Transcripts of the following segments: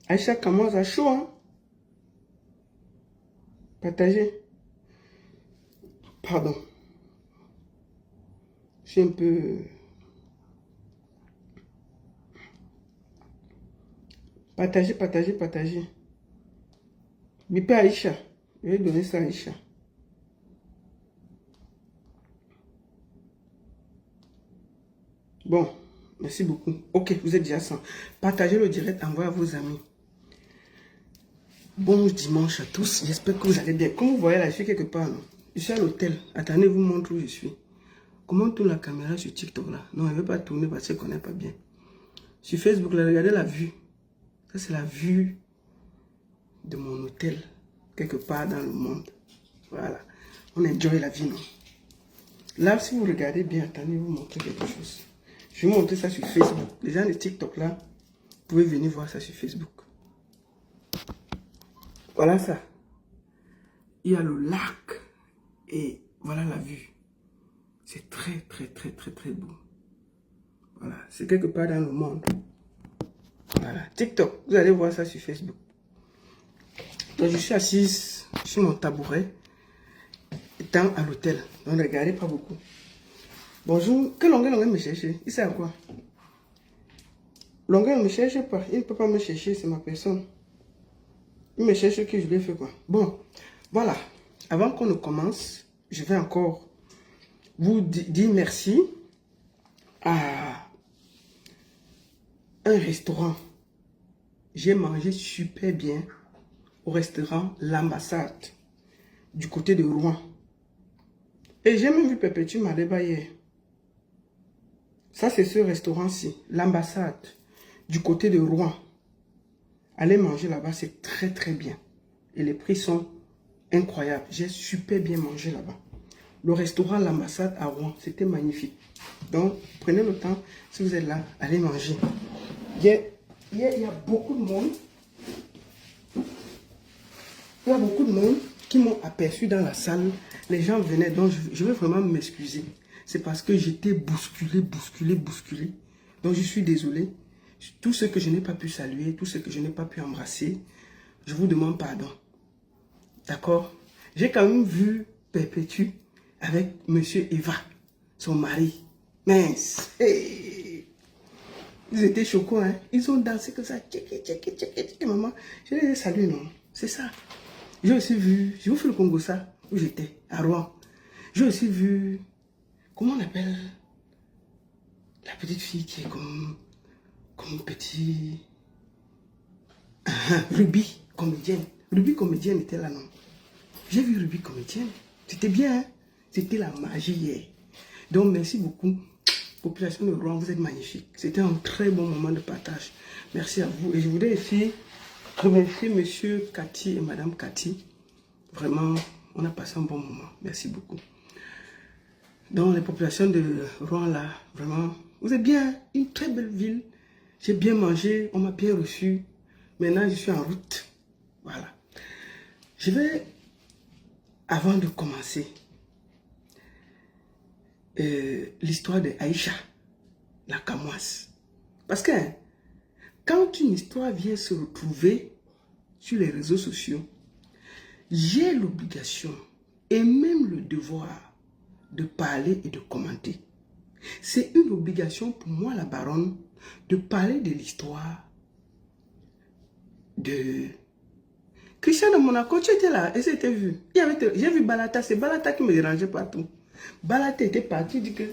Aïcha commence à chaud, hein? Partagez. Pardon. Je suis un peu... Partagez, partagez, partagez. Bipé Aïcha. Je vais donner ça à Aïcha. Bon, merci beaucoup. Ok, vous êtes déjà 100. Partagez le direct, envoyez à vos amis. Bon dimanche à tous. J'espère que vous allez bien. Comme vous voyez là, je suis quelque part. Non? Je suis à l'hôtel. Attendez, je vous montre où je suis. Comment on tourne la caméra sur TikTok là? Non, elle ne veut pas tourner parce qu'elle ne connaît pas bien. Sur Facebook, là, regardez la vue. Ça, c'est la vue de mon hôtel. Quelque part dans le monde. Voilà. On enjoy la vie, non? Là, si vous regardez bien, attendez, je vais vous montrer quelque chose. Je vais vous montrer ça sur Facebook. Les gens de TikTok là, vous pouvez venir voir ça sur Facebook. Voilà ça. Il y a le lac. Et voilà la vue. C'est très, très, très, très, très beau. Voilà. C'est quelque part dans le monde. Voilà. TikTok. Vous allez voir ça sur Facebook. Donc, je suis assise sur mon tabouret. Étant à l'hôtel. Donc, ne regardez pas beaucoup. Bonjour. Que Longueur me chercher? Il sert à quoi? Longueur ne me cherche pas. Il ne peut pas me chercher. C'est ma personne. Il me cherche que je lui ai fait quoi. Bon. Voilà. Avant qu'on ne commence, je vais encore vous dire merci à un restaurant. J'ai mangé super bien au restaurant L'Ambassade du côté de Rouen. Et j'ai même vu Perpétue Madeba hier. Ça, c'est ce restaurant-ci, L'Ambassade du côté de Rouen. Allez manger là-bas, c'est très très bien. Et les prix sont incroyables. J'ai super bien mangé là-bas. Le restaurant L'Ambassade à Rouen, c'était magnifique. Donc, prenez le temps, si vous êtes là, allez manger. Il y a beaucoup de monde. Il y a beaucoup de monde qui m'ont aperçu dans la salle. Les gens venaient, donc je veux vraiment m'excuser. C'est parce que j'étais bousculé. Donc, je suis désolé. Tout ce que je n'ai pas pu saluer, tout ce que je n'ai pas pu embrasser, je vous demande pardon. D'accord? J'ai quand même vu Perpétue avec Monsieur Eva, son mari. Mince. Hey. Ils étaient choquants, hein? Ils ont dansé comme ça. Tchèque, maman. Je les ai salués, non? C'est ça. J'ai aussi vu, je vous fais le Congo ça, où j'étais, à Rouen. J'ai aussi vu, comment on appelle la petite fille qui est comme petit... Ruby, comédienne. Ruby, comédienne, était là, non? J'ai vu Ruby, comédienne. C'était bien, hein? C'était la magie hier. Donc, merci beaucoup. Population de Rouen, vous êtes magnifique. C'était un très bon moment de partage. Merci à vous. Et je voudrais aussi remercier Monsieur Cathy et Madame Cathy. Vraiment, on a passé un bon moment. Merci beaucoup. Donc, les populations de Rouen, là, vraiment, vous êtes bien. Une très belle ville. J'ai bien mangé, on m'a bien reçu. Maintenant, je suis en route. Voilà. Je vais, avant de commencer, l'histoire de Aïcha, la Camoise. Parce que quand une histoire vient se retrouver sur les réseaux sociaux, j'ai l'obligation et même le devoir de parler et de commenter. C'est une obligation pour moi, la baronne, de parler de l'histoire de Christian de Monaco. Tu étais là et c'était vu. J'ai vu Balata, c'est Balata qui me dérangeait partout. Balata était parti, il dit que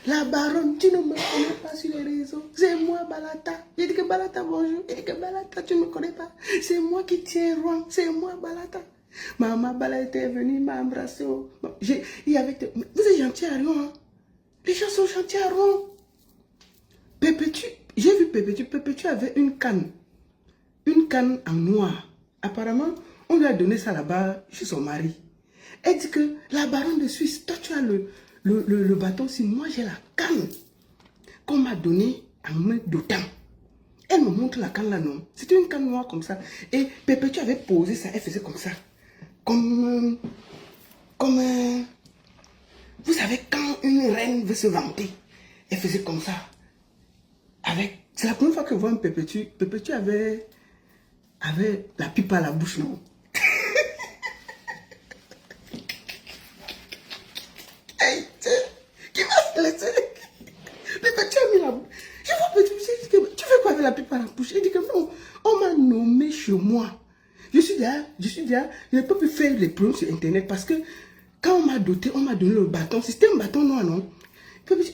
la baronne, tu ne me connais pas sur les réseaux. C'est moi, Balata. J'ai dit que Balata, bonjour. Il dit que Balata, tu ne me connais pas. C'est moi qui tiens Rouen. C'est moi, Balata. Maman Balata est venue m'embrasser. Vous êtes gentil à Rouen. Hein? Les gens sont gentils à Rouen. Perpétue, j'ai vu Perpétue. Perpétue avait une canne. Une canne en noir. Apparemment, on lui a donné ça là-bas chez son mari. Elle dit que la baronne de Suisse, toi tu as le bâton, si moi j'ai la canne qu'on m'a donnée en main d'autant. Elle me montre la canne là, non? C'était une canne noire comme ça. Et Perpétue avait posé ça, elle faisait comme ça. Comme vous savez, quand une reine veut se vanter, elle faisait comme ça. C'est la première fois que je vois un Perpétue. Perpétue avait avait la pipe à la bouche, non? Hey, qui va se laisser? Pépé, tu as mis la bouche. Je vois petit, tu fais quoi avec la pipe à la bouche? Il dit que non, on m'a nommé chez moi. Je suis là, je n'ai pas pu faire les problèmes sur Internet parce que quand on m'a doté, on m'a donné le bâton. C'était un bâton noir, non?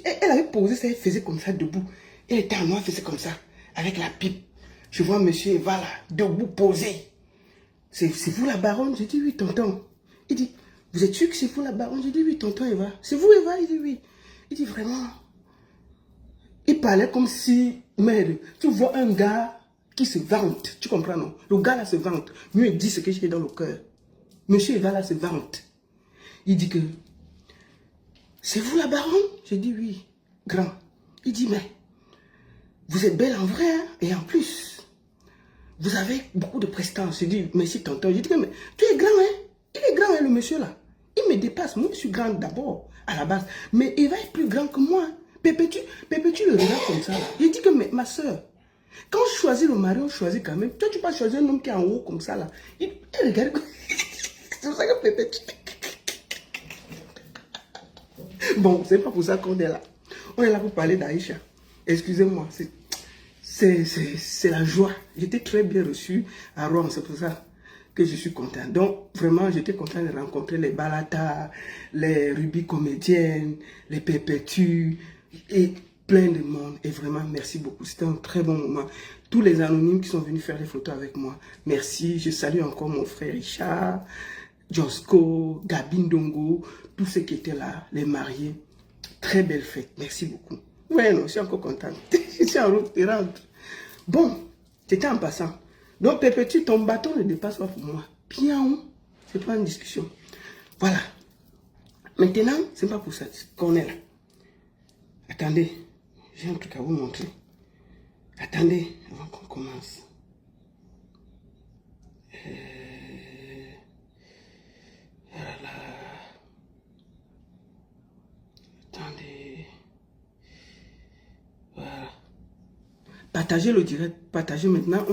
Elle avait posé ça, elle faisait comme ça, debout. Elle était en noir, elle faisait comme ça, avec la pipe. Je vois monsieur Eva là, debout, posé. C'est vous la baronne? J'ai dit oui, tonton. Il dit, vous êtes sûr que c'est vous la baronne? J'ai dit oui, tonton Eva. C'est vous Eva? Il dit oui. Il dit vraiment. Il parlait comme si, merde, tu vois un gars qui se vante. Tu comprends, non? Le gars là se vante. Mieux il dit ce que j'ai dans le cœur. Monsieur Eva là se vante. Il dit que, c'est vous la baronne? J'ai dit oui, grand. Il dit, mais, vous êtes belle en vrai, hein? Et en plus, vous avez beaucoup de prestance. J'ai dit, merci tonton. J'ai dit, mais tu es grand, hein? Il est grand, hein, le monsieur là. Il me dépasse. Moi, je suis grande d'abord, à la base. Mais Eva est plus grand que moi. Pépé, tu le regardes comme ça. Là. J'ai dit que, mais, ma soeur, quand on choisit le mari, on choisit quand même. Toi, tu peux choisir un homme qui est en haut comme ça, là. Il regarde. C'est pour ça que Pépé, bon, c'est pas pour ça qu'on est là. On est là pour parler d'Aïcha. Excusez-moi, c'est la joie. J'étais très bien reçu à Rome, c'est pour ça que je suis content. Donc, vraiment, j'étais content de rencontrer les Balata, les Ruby comédiennes, les Perpétues et plein de monde. Et vraiment, merci beaucoup. C'était un très bon moment. Tous les anonymes qui sont venus faire des photos avec moi, merci. Je salue encore mon frère Richard, Josco, Gabin Dongo, tous ceux qui étaient là, les mariés. Très belle fête. Merci beaucoup. Ouais, non, je suis encore contente. Je suis en route, je rentre. Bon, c'était en passant. Donc, Pépé, ton bâton ne dépasse pas pour moi. Bien, c'est pas une discussion. Voilà. Maintenant, c'est pas pour ça qu'on est là. Attendez, j'ai un truc à vous montrer. Attendez, avant qu'on commence. Voilà. Attendez. Voilà. Partagez le direct. Partagez maintenant.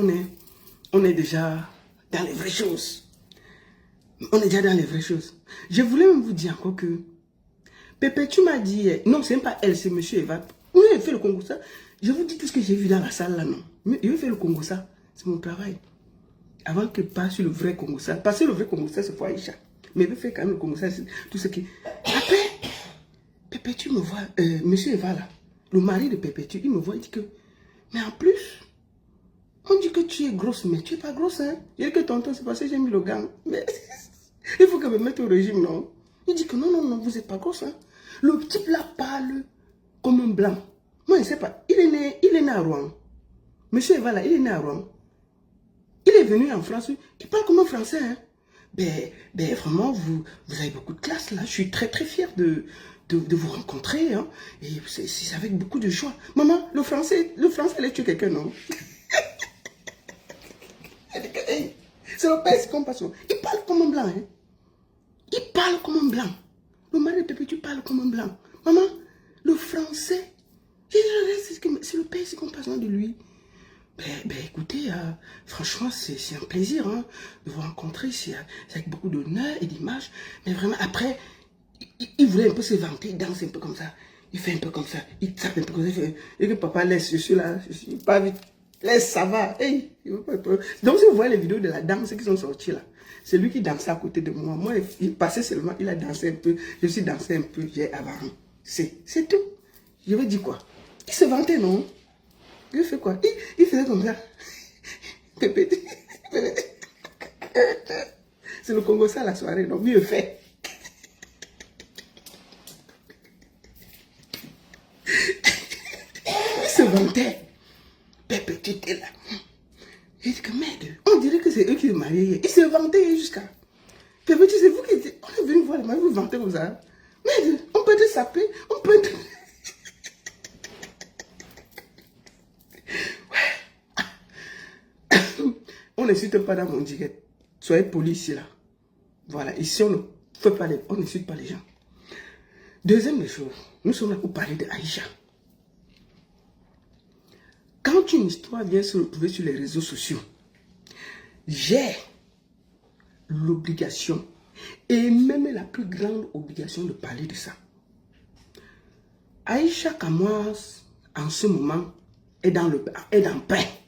On est déjà dans les vraies choses. On est déjà dans les vraies choses. Je voulais même vous dire encore que Pépé, tu m'as dit... Non, c'est même pas elle, c'est monsieur Eva. Oui, il fait le Congo ça. Je vous dis tout ce que j'ai vu dans la salle là, non. Il veut faire le Congo ça. C'est mon travail. Avant que passe sur le vrai Congo ça. Parce que le vrai Congo ça, c'est pour Aïcha. Mais il veut faire quand même le Congo ça, tout ce qui... Après, Pépé, tu me vois... monsieur Eva là, le mari de Pépé, il me voit, il dit que... Mais en plus... On dit que tu es grosse, mais tu n'es pas grosse, hein. Je dis que tonton, c'est parce que j'ai mis le gant. Mais il faut que me mette au régime, non. Il dit que non, non, non, vous n'êtes pas grosse, hein. Le type là parle comme un blanc. Moi, je ne sais pas. Il est né à Rouen. Monsieur Eva là, il est né à Rouen. Il est venu en France. Il parle comme un Français, hein. Ben vraiment, vous avez beaucoup de classe, là. Je suis très, très fière de vous rencontrer, hein. Et c'est avec beaucoup de joie. Maman, le français allait tuer quelqu'un, non? Hey, c'est le père, c'est comme pas souvent. Il parle comme un blanc, hein. Il parle comme un blanc. Le mari de Pépé, tu parles comme un blanc. Maman, le français, c'est le père, c'est comme pas souvent de lui. Ben écoutez, franchement, c'est un plaisir, hein, de vous rencontrer. C'est avec beaucoup d'honneur et d'image. Mais vraiment, après, il voulait un peu se vanter, il danse un peu comme ça. Il fait un peu comme ça. Il tape un peu comme ça. Et que papa laisse, je suis là, je suis pas vite. Laisse, ça va. Hey, donc, si vous voyez les vidéos de la danse qui sont sorties là, c'est lui qui dansait à côté de moi. Moi, il passait seulement, il a dansé un peu. Je suis dansé un peu, j'ai avancé. C'est tout. Je veux dire quoi? Il se vantait, non? Il fait quoi? Il faisait comme ça. Pépé. C'est le Congo ça la soirée, non? Mieux fait. Il se vantait. Pépé, tu étais là. J'ai dit que merde, on dirait que c'est eux qui se mariaient. Ils se vantaient jusqu'à. Pépé, tu sais, vous qui étiez. On est venu voir les mariés, vous vantez comme ça. Merde, on peut te saper, on peut te. On n'insulte pas dans mon direct. Soyez poli ici là. Voilà, ici on ne fait pas on n'insulte pas les gens. Deuxième des choses, nous sommes là pour parler de Aïcha. Quand une histoire vient se retrouver sur les réseaux sociaux, j'ai l'obligation et même la plus grande obligation de parler de ça. Aïcha Kamoise, en ce moment, est dans paix.